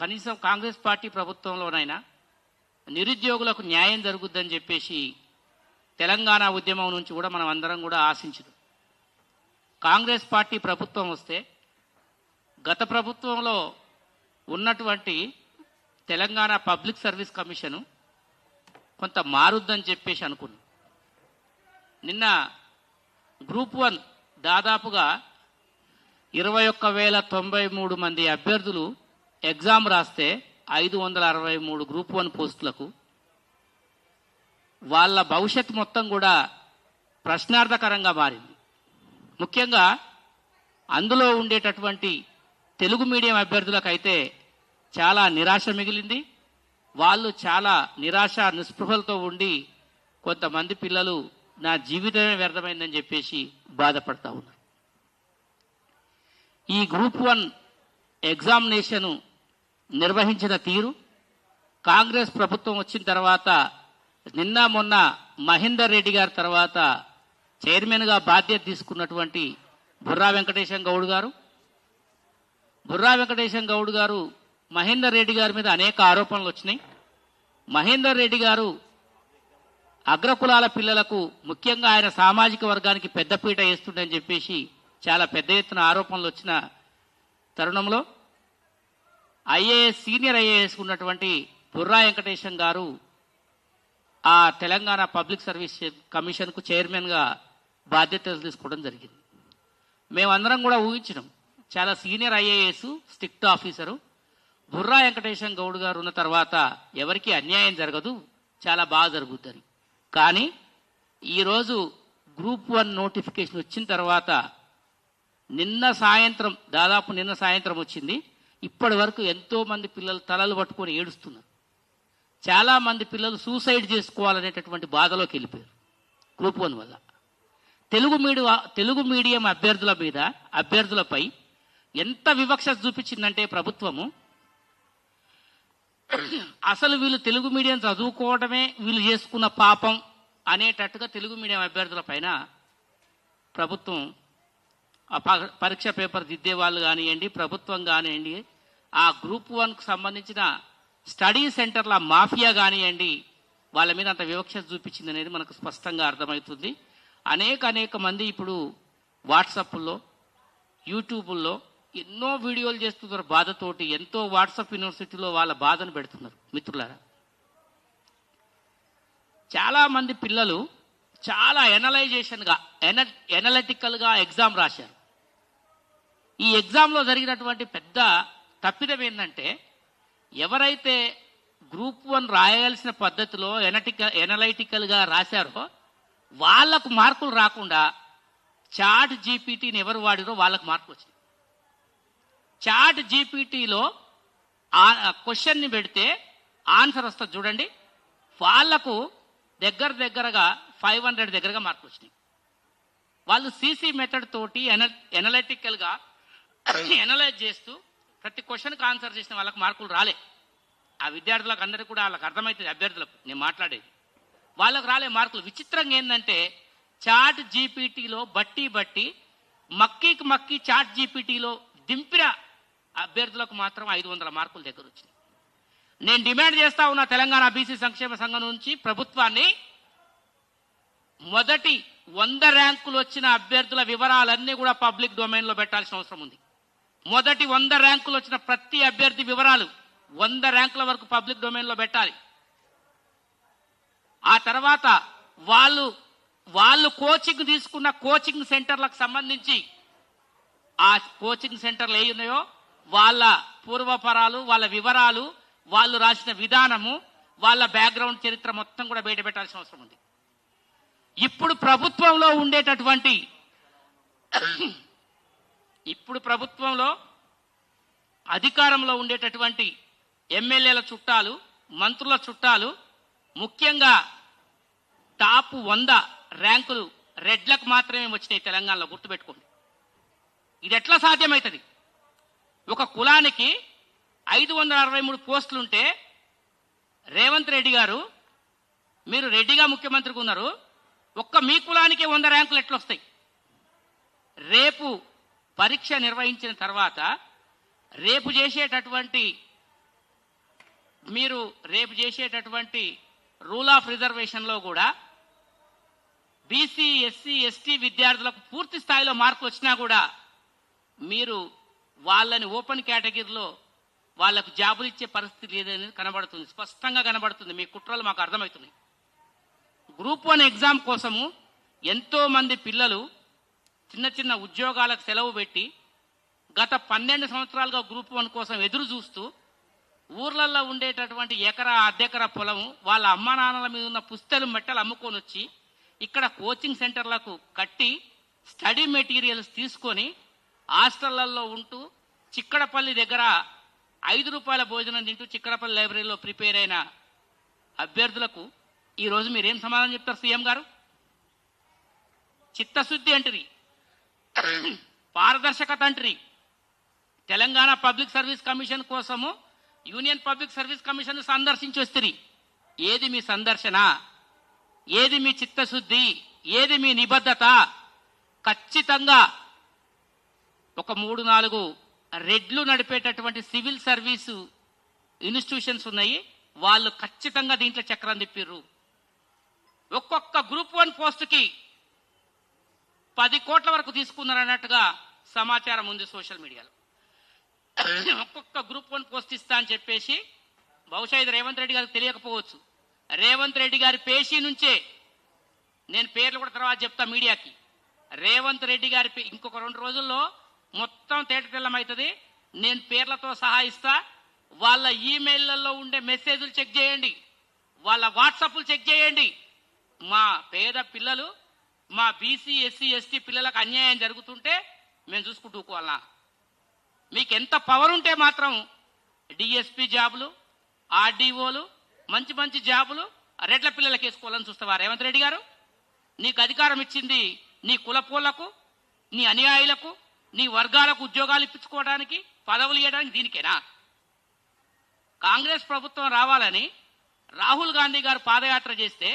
కనీసం కాంగ్రెస్ పార్టీ ప్రభుత్వంలోనైనా నిరుద్యోగులకు న్యాయం జరుగుద్దని చెప్పేసి తెలంగాణ ఉద్యమం నుంచి కూడా మనం అందరం కూడా ఆశించదు. కాంగ్రెస్ పార్టీ ప్రభుత్వం వస్తే గత ప్రభుత్వంలో ఉన్నటువంటి తెలంగాణ పబ్లిక్ సర్వీస్ కమిషను కొంత మారుద్దని చెప్పేసి అనుకున్నాం. నిన్న గ్రూప్ 1 దాదాపుగా 21,093 మంది అభ్యర్థులు ఎగ్జామ్ రాస్తే 563 గ్రూప్ 1 పోస్టులకు వాళ్ళ భవిష్యత్తు మొత్తం కూడా ప్రశ్నార్థకరంగా మారింది. ముఖ్యంగా అందులో ఉండేటటువంటి తెలుగు మీడియం అభ్యర్థులకైతే చాలా నిరాశ మిగిలింది. వాళ్ళు చాలా నిరాశ నిస్పృహలతో ఉండి కొంతమంది పిల్లలు నా జీవితమే వ్యర్థమైందని చెప్పేసి బాధపడతా ఉన్నారు. ఈ గ్రూప్ 1 ఎగ్జామినేషను నిర్వహించిన తీరు కాంగ్రెస్ ప్రభుత్వం వచ్చిన తర్వాత నిన్న మొన్న మహేందర్ రెడ్డి గారి తర్వాత చైర్మన్గా బాధ్యత తీసుకున్నటువంటి బుర్రా వెంకటేశం గౌడ్ గారు మహేందర్ రెడ్డి గారి మీద అనేక ఆరోపణలు వచ్చినాయి. మహేందర్ రెడ్డి గారు అగ్రకులాల పిల్లలకు ముఖ్యంగా ఆయన సామాజిక వర్గానికి పెద్దపీట వేస్తుండని చెప్పేసి చాలా పెద్ద ఎత్తున ఆరోపణలు వచ్చిన తరుణంలో సీనియర్ ఐఏఎస్ ఉన్నటువంటి బుర్రా వెంకటేశం గారు ఆ తెలంగాణ పబ్లిక్ సర్వీస్ కమిషన్కు చైర్మన్గా బాధ్యతలు తీసుకోవడం జరిగింది. మేమందరం కూడా ఊహించినాం, చాలా senior IAS strict officer Burra Venkatesham Goud గారు ఉన్న తర్వాత ఎవరికి అన్యాయం జరగదు, చాలా బాగా జరుగుతుంది. కానీ ఈరోజు గ్రూప్ 1 నోటిఫికేషన్ వచ్చిన తర్వాత నిన్న సాయంత్రం వచ్చింది. ఇప్పటి వరకు ఎంతోమంది పిల్లలు తలలు పట్టుకొని ఏడుస్తున్నారు. చాలామంది పిల్లలు సూసైడ్ చేసుకోవాలనేటటువంటి బాధలోకి వెళ్ళిపోయారు గ్రూప్ 1 వల్ల. తెలుగు మీడియం అభ్యర్థులపై ఎంత వివక్ష చూపించిందంటే ప్రభుత్వము, అసలు వీళ్ళు తెలుగు మీడియం చదువుకోవడమే వీళ్ళు చేసుకున్న పాపం అనేటట్టుగా తెలుగు మీడియం అభ్యర్థుల పైన ప్రభుత్వం పరీక్ష పేపర్ దిద్దే వాళ్ళు కానివ్వండి, ప్రభుత్వం కానివ్వండి, ఆ గ్రూప్ 1కు సంబంధించిన స్టడీ సెంటర్ల మాఫియా కానివ్వండి, వాళ్ళ మీద అంత వివక్ష చూపించింది అనేది మనకు స్పష్టంగా అర్థమవుతుంది. అనేక మంది ఇప్పుడు వాట్సాప్లో యూట్యూబుల్లో ఎన్నో వీడియోలు చేస్తున్నారు బాధతోటి. ఎంతో వాట్సాప్ యూనివర్సిటీలో వాళ్ళ బాధను పెడుతున్నారు. మిత్రులారా, చాలామంది పిల్లలు చాలా ఎనలిటికల్గా ఎగ్జామ్ రాశారు. ఈ ఎగ్జామ్లో జరిగినటువంటి పెద్ద తప్పిదం ఏంటంటే, ఎవరైతే గ్రూప్ 1 రాయాల్సిన పద్ధతిలో ఎనలైటికల్గా రాశారో వాళ్లకు మార్కులు రాకుండా చాట్ జీపీటీని ఎవరు వాడిరో వాళ్ళకు మార్కులు వచ్చినాయి. చాట్ జీపీటీలో క్వశ్చన్ని పెడితే ఆన్సర్ వస్తుంది చూడండి, వాళ్లకు దగ్గరగా 500 దగ్గరగా మార్కులు వచ్చినాయి. వాళ్ళు సీసీ మెథడ్ తోటి ఎనలిటికల్గా ఎనలైజ్ చేస్తూ ప్రతి క్వశ్చన్కి ఆన్సర్ చేసిన వాళ్ళకి మార్కులు రాలే. ఆ విద్యార్థులకు అందరికీ కూడా వాళ్ళకి అర్థమవుతుంది, అభ్యర్థులకు నేను మాట్లాడేది, వాళ్ళకు రాలే మార్కులు. విచిత్రంగా ఏంటంటే చాట్ జీపీటీలో బట్టి మక్కీ చాట్ జీపీటీలో దింపిన అభ్యర్థులకు మాత్రం 500 మార్కుల దగ్గర వచ్చింది. నేను డిమాండ్ చేస్తా ఉన్నా తెలంగాణ బీసీ సంక్షేమ సంఘం నుంచి ప్రభుత్వాన్ని, మొదటి 100 ర్యాంకులు వచ్చిన అభ్యర్థుల వివరాలన్నీ కూడా పబ్లిక్ డొమైన్లో పెట్టాల్సిన అవసరం ఉంది. మొదటి 100 ర్యాంకులు వచ్చిన ప్రతి అభ్యర్థి వివరాలు 100 ర్యాంకుల వరకు పబ్లిక్ డొమైన్లో పెట్టాలి. ఆ తర్వాత వాళ్ళు కోచింగ్ తీసుకున్న కోచింగ్ సెంటర్లకు సంబంధించి ఆ కోచింగ్ సెంటర్లు ఏ ఉన్నాయో వాళ్ళ పూర్వపరాలు, వాళ్ళ వివరాలు, వాళ్ళు రాసిన విధానము, వాళ్ళ బ్యాక్గ్రౌండ్ చరిత్ర మొత్తం కూడా బయట పెట్టాల్సిన అవసరం ఉంది. ఇప్పుడు ప్రభుత్వంలో అధికారంలో ఉండేటటువంటి ఎమ్మెల్యేల చుట్టాలు, మంత్రుల చుట్టాలు, ముఖ్యంగా టాప్ 100 ర్యాంకులు రెడ్లకు మాత్రమే వచ్చినాయి తెలంగాణలో. గుర్తుపెట్టుకోండి, ఇది ఎట్లా సాధ్యమవుతుంది? ఒక కులానికి 563 పోస్టులుంటే రేవంత్ రెడ్డి గారు, మీరు రెడ్డిగా ముఖ్యమంత్రిగా ఉన్నారు, ఒక్క మీ కులానికే 100 ర్యాంకులు ఎట్లొస్తాయి? రేపు పరీక్ష నిర్వహించిన తర్వాత రేపు చేసేటటువంటి మీరు రేపు చేసేటటువంటి రూల్ ఆఫ్ రిజర్వేషన్లో కూడా బీసీ ఎస్సీ ఎస్టీ విద్యార్థులకు పూర్తి స్థాయిలో మార్కులు వచ్చినా కూడా మీరు వాళ్ళని ఓపెన్ కేటగిరీలో వాళ్ళకు జాబులు ఇచ్చే పరిస్థితి లేదనేది కనబడుతుంది, స్పష్టంగా కనబడుతుంది. మీ కుట్రలు మాకు అర్థమవుతున్నాయి. గ్రూప్ 1 ఎగ్జామ్ కోసము ఎంతో మంది పిల్లలు చిన్న చిన్న ఉద్యోగాలకు సెలవు పెట్టి గత 12 సంవత్సరాలుగా గ్రూప్ 1 కోసం ఎదురు చూస్తూ ఊర్లలో ఉండేటటువంటి ఎకరా అర్ధెకరా పొలము వాళ్ళ అమ్మా నాన్నల మీద ఉన్న పుస్తలు మెట్టలు అమ్ముకొని వచ్చి ఇక్కడ కోచింగ్ సెంటర్లకు కట్టి స్టడీ మెటీరియల్స్ తీసుకొని హాస్టళ్లలో ఉంటూ చిక్కడపల్లి దగ్గర 5 రూపాయల భోజనం తింటూ చిక్కడపల్లి లైబ్రరీలో ప్రిపేర్ అయిన అభ్యర్థులకు ఈరోజు మీరేం సమాధానం చెప్తారు సీఎం గారు? చిత్తశుద్ధి అంటరి, పారదర్శకత అంటరి. తెలంగాణ పబ్లిక్ సర్వీస్ కమిషన్ కోసము యూనియన్ పబ్లిక్ సర్వీస్ కమిషన్ సందర్శించి వస్తుంది. ఏది మీ సందర్శన? ఏది మీ చిత్తశుద్ధి? ఏది మీ నిబద్ధత? ఖచ్చితంగా ఒక 3-4 రెడ్లు నడిపేటటువంటి సివిల్ సర్వీసు ఇన్స్టిట్యూషన్స్ ఉన్నాయి, వాళ్ళు ఖచ్చితంగా దీంట్లో చక్రం తిప్పిర్రు. ఒక్కొక్క గ్రూప్ 1 పోస్టుకి 10 కోట్ల వరకు తీసుకున్నారన్నట్టుగా సమాచారం ఉంది సోషల్ మీడియాలో. ఒక్కొక్క గ్రూప్ 1 పోస్ట్ ఇస్తా అని చెప్పేసి, బహుశా ఇది రేవంత్ రెడ్డి గారికి తెలియకపోవచ్చు, రేవంత్ రెడ్డి గారి పేషీ నుంచే, నేను పేర్లు కూడా తర్వాత చెప్తా మీడియాకి, రేవంత్ రెడ్డి గారి ఇంకొక 2 రోజుల్లో మొత్తం తేటతెల్లమవుతుంది. నేను పేర్లతో సహా ఇస్తా. వాళ్ళ ఈమెయిల్లలో ఉండే మెసేజ్లు చెక్ చేయండి, వాళ్ళ వాట్సాప్లు చెక్ చేయండి. మా పేద పిల్లలు, మా బీసీ ఎస్సీ ఎస్టీ పిల్లలకు అన్యాయం జరుగుతుంటే మేము చూసుకుంటూకోవాలనా? మీకు ఎంత పవర్ ఉంటే మాత్రం డిఎస్పీ జాబులు, ఆర్డీఓలు, మంచి మంచి జాబులు రెడ్ల పిల్లలకి వేసుకోవాలని చూస్తావా రేవంత్ రెడ్డి గారు? నీకు అధికారం ఇచ్చింది నీ కులపోళ్లకు, నీ అనుయాయులకు, నీ వర్గాలకు ఉద్యోగాలు ఇప్పించుకోవడానికి, పదవులు ఇవ్వడానికి దీనికేనా? కాంగ్రెస్ ప్రభుత్వం రావాలని రాహుల్ గాంధీ గారు పాదయాత్ర చేస్తే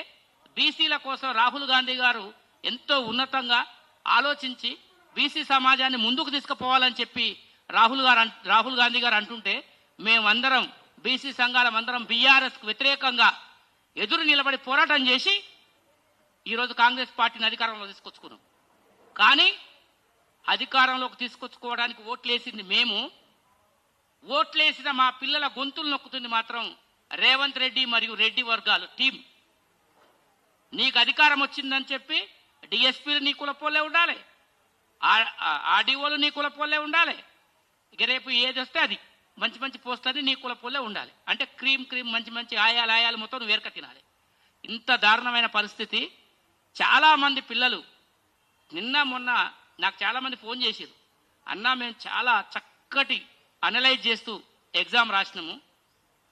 బీసీల కోసం రాహుల్ గాంధీ గారు ఎంతో ఉన్నతంగా ఆలోచించి బీసీ సమాజాన్ని ముందుకు తీసుకుపోవాలని చెప్పి రాహుల్ గాంధీ గారు అంటుంటే మేమందరం బీసీ సంఘాలమందరం బీఆర్ఎస్కు వ్యతిరేకంగా ఎదురు నిలబడి పోరాటం చేసి ఈరోజు కాంగ్రెస్ పార్టీని అధికారంలో తీసుకొచ్చుకున్నాం. కానీ అధికారంలోకి తీసుకొచ్చుకోవడానికి ఓట్లేసింది మేము. ఓట్లేసిన మా పిల్లల గొంతులు నొక్కుతుంది మాత్రం రేవంత్ రెడ్డి మరియు రెడ్డి వర్గాలు టీం. నీకు అధికారం వచ్చిందని చెప్పి డిఎస్పీలు నీ కులపోలే ఉండాలి, ఆర్డీఓలు నీ కులపోలే ఉండాలి, ఇక రేపు ఏది వస్తే అది మంచి మంచి పోస్ట్ అని నీ కులపోలే ఉండాలి. అంటే క్రీమ్ మంచి మంచి ఆయాలు మొత్తం నువ్వు వేరక తినాలి. ఇంత దారుణమైన పరిస్థితి. చాలామంది పిల్లలు నిన్న మొన్న నాకు చాలామంది ఫోన్ చేశారు, అన్నా మేము చాలా చక్కటి అనలైజ్ చేస్తూ ఎగ్జామ్ రాసినాము,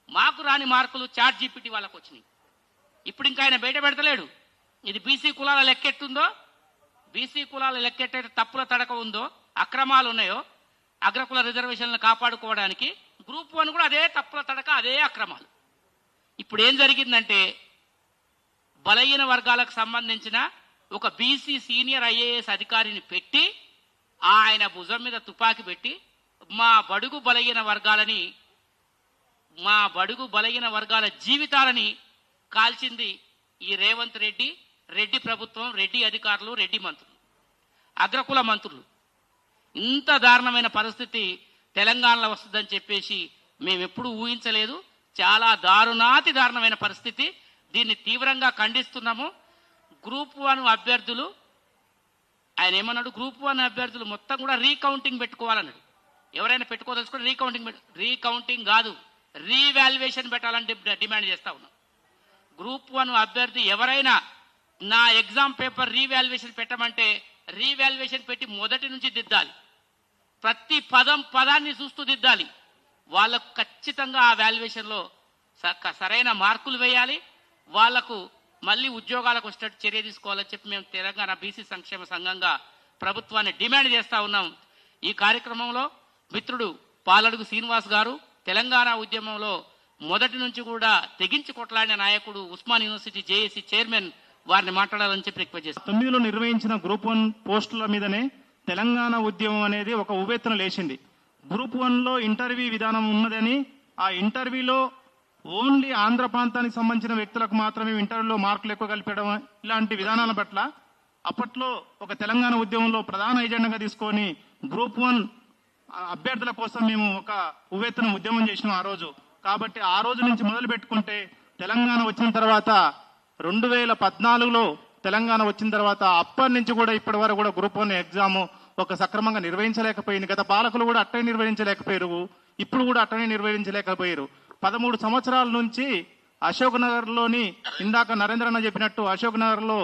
మాకు రాని మార్కులు చాట్ జీపీటీ వాళ్ళకు వచ్చినాయి. ఇప్పుడు ఇంకా ఆయన బయట పెడతలేడు. ఇది బీసీ కులాల లెక్కెట్టుందో, బీసీ కులాల లెక్కెట్టయితే తప్పుల తడక ఉందో, అక్రమాలు ఉన్నాయో, అగ్రకుల రిజర్వేషన్లను కాపాడుకోవడానికి గ్రూప్ 1 కూడా అదే తప్పుల తడక, అదే అక్రమాలు. ఇప్పుడు ఏం జరిగిందంటే బలహీన వర్గాలకు సంబంధించిన ఒక బీసీ సీనియర్ ఐఏఎస్ అధికారిని పెట్టి ఆయన భుజం మీద తుపాకీ పెట్టి మా బడుగు బలహీన వర్గాల జీవితాలని కాల్చింది ఈ రేవంత్ రెడ్డి, రెడ్డి ప్రభుత్వం, రెడ్డి అధికారులు, రెడ్డి మంత్రులు, అగ్రకుల మంత్రులు. ఇంత దారుణమైన పరిస్థితి తెలంగాణలో వస్తుందని చెప్పేసి మేము ఎప్పుడూ ఊహించలేదు. చాలా దారుణమైన పరిస్థితి. దీన్ని తీవ్రంగా ఖండిస్తున్నాము. గ్రూప్ 1 అభ్యర్థులు, ఆయన ఏమన్నాడు, గ్రూప్ 1 అభ్యర్థులు మొత్తం కూడా రీకౌంటింగ్ పెట్టుకోవాలన్నాడు. ఎవరైనా పెట్టుకోదలుచుకుంటే రీకౌంటింగ్ కాదు, రీవాల్యుయేషన్ పెట్టాలని డిమాండ్ చేస్తా ఉన్నాం. గ్రూప్ 1 అభ్యర్థి ఎవరైనా నా ఎగ్జామ్ పేపర్ రీవాల్యుయేషన్ పెట్టమంటే రీవాల్యుయేషన్ పెట్టి మొదటి నుంచి దిద్దాలి, ప్రతి పదాన్ని చూస్తూ దిద్దాలి. వాళ్ళకు ఖచ్చితంగా ఆ వాల్యుయేషన్లో సరైన మార్కులు వేయాలి, వాళ్లకు మళ్ళీ ఉద్యోగాలకు వచ్చేటట్టు చర్య తీసుకోవాలని చెప్పి మేము తెలంగాణ బీసీ సంక్షేమ సంఘంగా ప్రభుత్వాన్ని డిమాండ్ చేస్తా ఉన్నాం. ఈ కార్యక్రమంలో మిత్రుడు పాలడుగు శ్రీనివాస్ గారు, తెలంగాణ ఉద్యమంలో మొదటి నుంచి కూడా తెగించి కొట్లాడిన నాయకుడు, ఉస్మాన్ యూనివర్సిటీ జేఏసీ చైర్మన్, వారిని మాట్లాడాలని చెప్పి రిక్వెస్ట్ చేస్తాం. 9లో నిర్వహించిన గ్రూప్ 1 పోస్టుల మీదనే తెలంగాణ ఉద్యమం అనేది ఒక ఉవ్వెత్తున లేచింది. గ్రూప్ 1లో ఇంటర్వ్యూ విధానం ఉన్నదని, ఆ ఇంటర్వ్యూలో ఓన్లీ ఆంధ్ర ప్రాంతానికి సంబంధించిన వ్యక్తులకు మాత్రమే ఇంటర్వ్యూలో మార్కులు ఎక్కువ కలిపడం ఇలాంటి విధానాల పట్ల అప్పట్లో ఒక తెలంగాణ ఉద్యమంలో ప్రధాన ఎజెండాగా తీసుకొని గ్రూప్ 1 అభ్యర్థుల కోసం మేము ఒక ఉవ్వెత్తున ఉద్యమం చేసినాం ఆ రోజు. కాబట్టి ఆ రోజు నుంచి మొదలు పెట్టుకుంటే తెలంగాణ వచ్చిన తర్వాత 2014లో తెలంగాణ వచ్చిన తర్వాత అప్పటి నుంచి కూడా ఇప్పటి వరకు కూడా గ్రూప్ 1 ఎగ్జామ్ ఒక సక్రమంగా నిర్వహించలేకపోయింది. గత పాలకులు కూడా అట్టనే నిర్వహించలేకపోయారు, ఇప్పుడు కూడా అట్టనే నిర్వహించలేకపోయారు. 13 సంవత్సరాల నుంచి అశోక్ నగర్లోని ఇందాక నరేంద్రన్న చెప్పినట్టు అశోక్ నగర్లో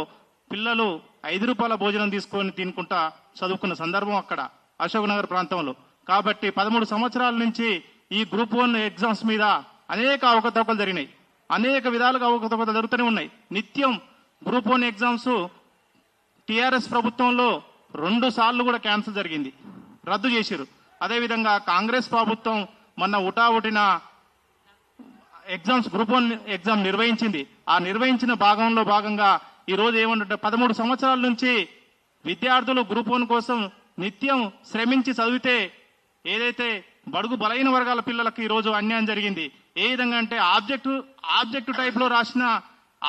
పిల్లలు 5 రూపాయల భోజనం తీసుకొని తినుకుంటా చదువుకున్న సందర్భం అక్కడ అశోక్ నగర్ ప్రాంతంలో. కాబట్టి 13 సంవత్సరాల నుంచి ఈ గ్రూప్ 1 ఎగ్జామ్స్ మీద అనేక అవకతవకలు జరిగినాయి, అనేక విధాలుగా అవకతవకలు జరుగుతూనే ఉన్నాయి. నిత్యం గ్రూప్ 1 ఎగ్జామ్స్ టిఆర్ఎస్ ప్రభుత్వంలో 2 సార్లు కూడా క్యాన్సిల్ జరిగింది, రద్దు చేశారు. అదేవిధంగా కాంగ్రెస్ ప్రభుత్వం మొన్న ఉటావుటిన ఎగ్జామ్స్ గ్రూప్ 1 ఎగ్జామ్ నిర్వహించింది. ఆ నిర్వహించిన భాగంగా ఈ రోజు ఏమంటే 13 సంవత్సరాల నుంచి విద్యార్థులు గ్రూప్ 1 కోసం నిత్యం శ్రమించి చదివితే ఏదైతే బడుగు బలైన వర్గాల పిల్లలకు ఈ రోజు అన్యాయం జరిగింది. ఏ విధంగా అంటే ఆబ్జెక్ట్ టైప్ లో రాసిన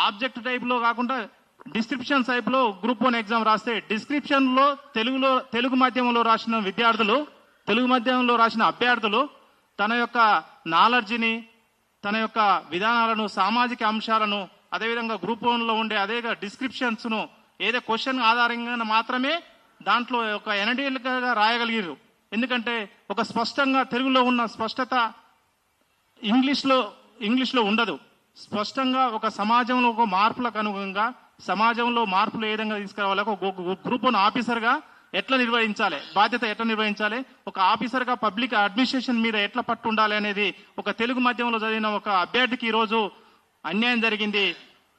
ఆబ్జెక్ట్ టైప్ లో కాకుండా డిస్క్రిప్షన్ టైప్ లో గ్రూప్ 1 ఎగ్జామ్ రాస్తే డిస్క్రిప్షన్ లో తెలుగు మాధ్యమంలో రాసిన విద్యార్థులు, తెలుగు మాధ్యమంలో రాసిన అభ్యర్థులు తన యొక్క నాలెడ్జిని, తన యొక్క విధానాలను, సామాజిక అంశాలను, అదేవిధంగా గ్రూప్ 1లో ఉండే అదే డిస్క్రిప్షన్స్ ను ఏదో క్వశ్చన్ ఆధారంగా మాత్రమే దాంట్లో ఒక ఎనడీలుగా రాయగలిగారు. ఎందుకంటే ఒక స్పష్టంగా తెలుగులో ఉన్న స్పష్టత ఇంగ్లీష్లో ఉండదు. స్పష్టంగా ఒక సమాజంలో ఒక మార్పులకు అనుగుణంగా సమాజంలో మార్పులు ఏ విధంగా తీసుకురావాలి, ఒక గ్రూప్ 1 ఆఫీసర్గా ఎట్లా నిర్వహించాలి, బాధ్యత ఎట్లా నిర్వహించాలి, ఒక ఆఫీసర్గా పబ్లిక్ అడ్మినిస్ట్రేషన్ మీద ఎట్లా పట్టు ఉండాలి అనేది ఒక తెలుగు మాధ్యమంలో చదివిన ఒక అభ్యర్థికి ఈరోజు అన్యాయం జరిగింది.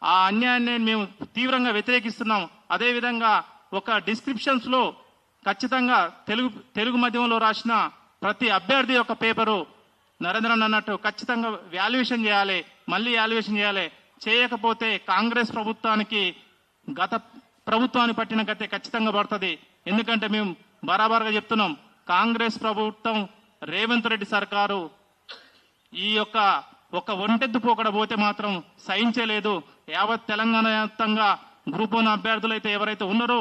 ఆ అన్యాయాన్ని మేము తీవ్రంగా వ్యతిరేకిస్తున్నాం. అదేవిధంగా ఒక డిస్క్రిప్షన్స్ లో ఖచ్చితంగా తెలుగు మాధ్యమంలో రాసిన ప్రతి అభ్యర్థి యొక్క పేపరు నరేంద్రన్ అన్నట్టు ఖచ్చితంగా వాల్యుయేషన్ చేయాలి, మళ్ళీ వాల్యుయేషన్ చేయాలి. చేయకపోతే కాంగ్రెస్ ప్రభుత్వానికి గత ప్రభుత్వాన్ని పట్టిన గతే ఖచ్చితంగా పడుతుంది. ఎందుకంటే మేము బరాబర్గా చెప్తున్నాం, కాంగ్రెస్ ప్రభుత్వం రేవంత్ రెడ్డి సర్కారు ఈ యొక్క ఒక ఒంటెద్దు పోకడ పోతే మాత్రం సహించలేదు. యావత్ తెలంగాణ వ్యాప్తంగా గ్రూప్ 1 అభ్యర్థులు అయితే ఎవరైతే ఉన్నారో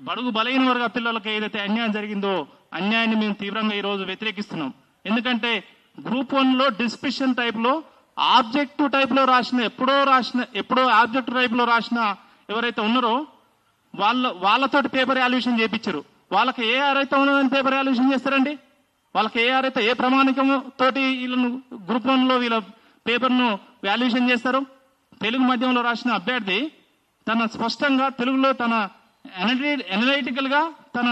బడుగు బలైన వర్గ పిల్లలకు ఏదైతే అన్యాయం జరిగిందో అన్యాయాన్ని మేము తీవ్రంగా ఈరోజు వ్యతిరేకిస్తున్నాం. ఎందుకంటే గ్రూప్ 1లో డిస్క్రిప్షన్ టైప్ లో ఆబ్జెక్టివ్ టైప్ లో ఎప్పుడో ఆబ్జెక్టివ్ టైప్ లో రాసిన ఎవరైతే ఉన్నారో వాళ్ళతోటి పేపర్ వాల్యుయేషన్ చేయించారు. వాళ్ళకి ఏ అయితే ఉన్నదని పేపర్ వాల్యుయేషన్ చేస్తారండి? వాళ్ళకి అయితే ఏ ప్రమాణికం తోటి వీళ్ళను గ్రూప్ 1లో వీళ్ళ పేపర్ను వాల్యుయేషన్ చేస్తారు? తెలుగు మాధ్యమంలో రాసిన అభ్యర్థి తన స్పష్టంగా తెలుగులో తన అనలైటికల్ గా తన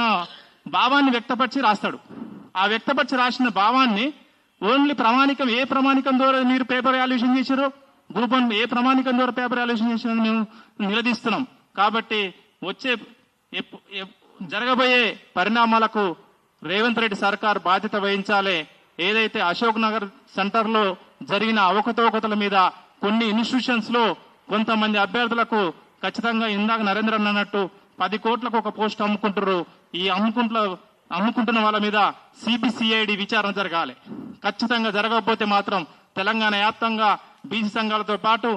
భావాన్ని వ్యక్తపరిచి రాస్తాడు. ఆ వ్యక్తపరిచి రాసిన భావాన్ని ఓన్లీ ప్రమాణికం ఏ ప్రమాణికం ద్వారా మీరు పేపర్ వాల్యుయేషన్ చేశారో గ్రూప్ 1 ఏ ప్రమాణికం ద్వారా పేపర్ వాల్యుయేషన్ చేశారో మేము నిలదీస్తున్నాం. కాబట్టి వచ్చే జరగబోయే పరిణామాలకు రేవంత్ రెడ్డి సర్కార్ బాధ్యత వహించాలి. ఏదైతే అశోక్ నగర్ సెంటర్ లో జరిగిన అవకతవకతల మీద కొన్ని ఇన్స్టిట్యూషన్స్ లో కొంతమంది అభ్యర్థులకు ఖచ్చితంగా ఇందాక నరేంద్ర అన్నట్టు 10 కోట్లకు ఒక పోస్ట్ అమ్ముకుంటారు. ఈ అమ్ముకుంటున్న వాళ్ళ మీద సిబిసిఐడి విచారణ జరగాలి. ఖచ్చితంగా జరగకపోతే మాత్రం తెలంగాణ వ్యాప్తంగా బీసీ సంఘాలతో పాటు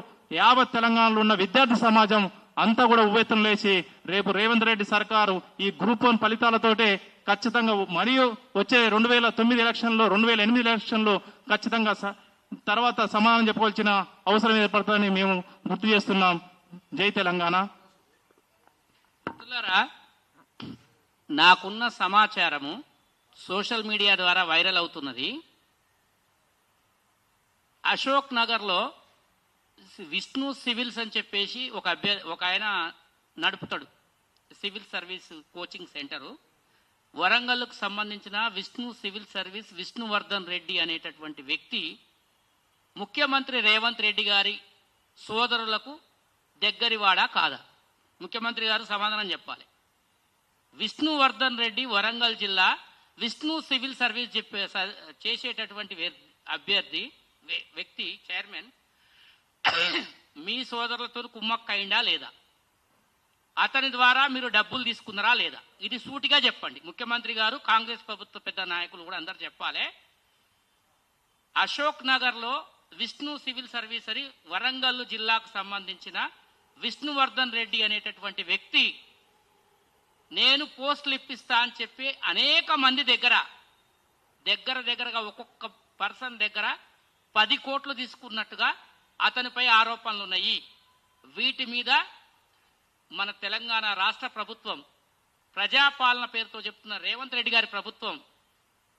యావత్ తెలంగాణలో ఉన్న విద్యార్థి సమాజం అంతా కూడా ఉవ్వెత్తున లేచి రేపు రేవంత్ రెడ్డి సర్కారు ఈ గ్రూప్ 1 ఫలితాలతోటే ఖచ్చితంగా మరియు వచ్చే 2009 ఎలక్షన్లో 2008 ఎలక్షన్లో ఖచ్చితంగా తర్వాత సమాధానం చెప్పవలసిన అవసరం ఏర్పడుతుందని మేము గుర్తు చేస్తున్నాం. జై తెలంగాణ. నాకున్న సమాచారము సోషల్ మీడియా ద్వారా వైరల్ అవుతున్నది. అశోక్ నగర్లో విష్ణు సివిల్స్ అని చెప్పేసి ఒక ఆయన నడుపుతాడు సివిల్ సర్వీస్ కోచింగ్ సెంటరు. వరంగల్కు సంబంధించిన విష్ణు సివిల్ సర్వీస్ విష్ణువర్ధన్ రెడ్డి అనేటటువంటి వ్యక్తి ముఖ్యమంత్రి రేవంత్ రెడ్డి గారి సోదరులకు దగ్గరివాడా కాదా? ముఖ్యమంత్రి గారు సమాధానం చెప్పాలి. విష్ణువర్ధన్ రెడ్డి వరంగల్ జిల్లా విష్ణు సివిల్ సర్వీస్ చేసేటటువంటి అభ్యర్థి వ్యక్తి చైర్మన్ మీ సోదరులతో కుమ్మక్కయిందా లేదా? అతని ద్వారా మీరు డబ్బులు తీసుకున్నారా లేదా? ఇది సూటిగా చెప్పండి. ముఖ్యమంత్రి గారు, కాంగ్రెస్ ప్రభుత్వ పెద్ద నాయకులు కూడా అందరు చెప్పాలి. అశోక్ నగర్లో విష్ణు సివిల్ సర్వీస్ అని వరంగల్ జిల్లాకు సంబంధించిన విష్ణువర్ధన్ రెడ్డి అనేటటువంటి వ్యక్తి నేను పోస్టులు ఇప్పిస్తా అని చెప్పి అనేక మంది దగ్గరగా ఒక్కొక్క పర్సన్ దగ్గర 10 కోట్లు తీసుకున్నట్టుగా అతనిపై ఆరోపణలు ఉన్నాయి. వీటి మీద మన తెలంగాణ రాష్ట్ర ప్రభుత్వం ప్రజాపాలన పేరుతో చెప్తున్న రేవంత్ రెడ్డి గారి ప్రభుత్వం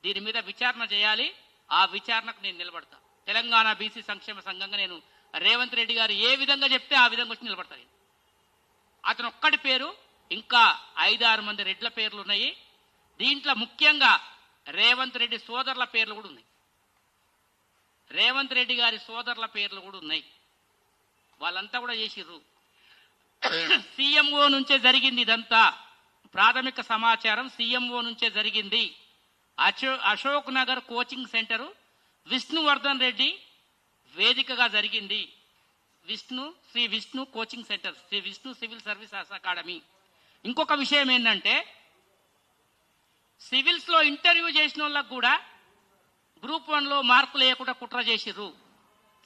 దీని మీద విచారణ చేయాలి. ఆ విచారణకు నేను నిలబడతా. తెలంగాణ బీసీ సంక్షేమ సంఘంగా నేను రేవంత్ రెడ్డి గారు ఏ విధంగా చెప్తే ఆ విధంగా వచ్చి నిలబడతాను. అతను ఒక్కడి పేరు, ఇంకా 5-6 మంది రెడ్ల పేర్లు ఉన్నాయి. దీంట్లో ముఖ్యంగా రేవంత్ రెడ్డి సోదరుల పేర్లు కూడా ఉన్నాయి. రేవంత్ రెడ్డి గారి సోదరుల పేర్లు కూడా ఉన్నాయి. వాళ్ళంతా కూడా చేసిర్రు. సీఎంఓ నుంచే జరిగింది ఇదంతా. ప్రాథమిక సమాచారం సీఎంఓ నుంచే జరిగింది. అశోక్ నగర్ కోచింగ్ సెంటరు విష్ణువర్ధన్ రెడ్డి వేదికగా జరిగింది. Shri Vishnu coaching centre, Shri Vishnu civil services academy. ఇంకొక విషయం ఏంటంటే సివిల్స్ లో ఇంటర్వ్యూ చేసిన వాళ్ళకు కూడా గ్రూప్ 1లో మార్కులు వేయకుండా కుట్ర చేసిర్రు.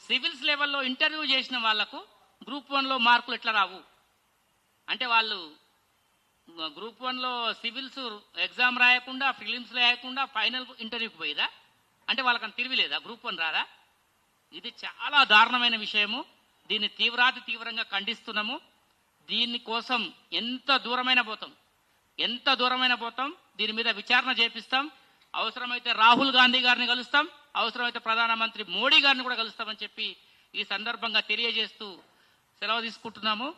సివిల్స్ లెవెల్లో ఇంటర్వ్యూ చేసిన వాళ్లకు గ్రూప్ 1లో మార్కులు ఎట్లా రావు అంటే వాళ్ళు గ్రూప్ 1లో సివిల్స్ ఎగ్జామ్ రాయకుండా, ఫిలిమ్స్ రాయకుండా ఫైనల్ ఇంటర్వ్యూకి పోయిరా అంటే వాళ్ళకని తిరిగిలేదా? గ్రూప్ 1 రారా? ఇది చాలా దారుణమైన విషయము. దీన్ని తీవ్రంగా ఖండిస్తున్నాము. దీనికోసం ఎంత దూరమైన పోతాం, దీని మీద విచారణ చేపిస్తాం. అవసరమైతే రాహుల్ గాంధీ గారిని కలుస్తాం, అవసరమైతే ప్రధానమంత్రి మోడీ గారిని కూడా కలుస్తామని చెప్పి ఈ సందర్భంగా తెలియజేస్తూ సెలవు తీసుకుంటున్నాము.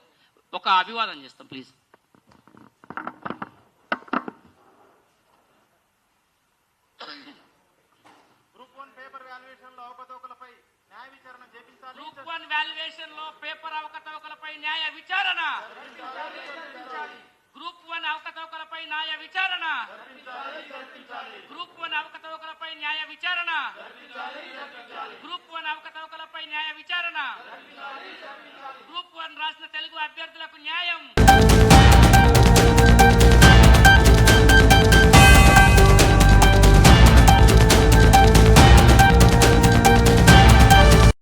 ఒక అభివాదం చేస్తాం ప్లీజ్. గ్రూప్ 1 పేపర్ వాల్యుయేషన్ లో అవకతవకలపై న్యాయ విచారణ చేపించాలి. గ్రూప్ 1 వాల్యుయేషన్ లో పేపర్ అవకతవకలపై న్యాయ విచారణ. గ్రూప్ 1 అవకతవకలపై న్యాయ విచారణ. గ్రూప్ 1 అవకతవకలపై న్యాయ విచారణ. గ్రూప్ 1 అవకతవకలపై న్యాయ విచారణ. గ్రూప్ 1 రాసిన తెలుగు అభ్యర్థులకు న్యాయం.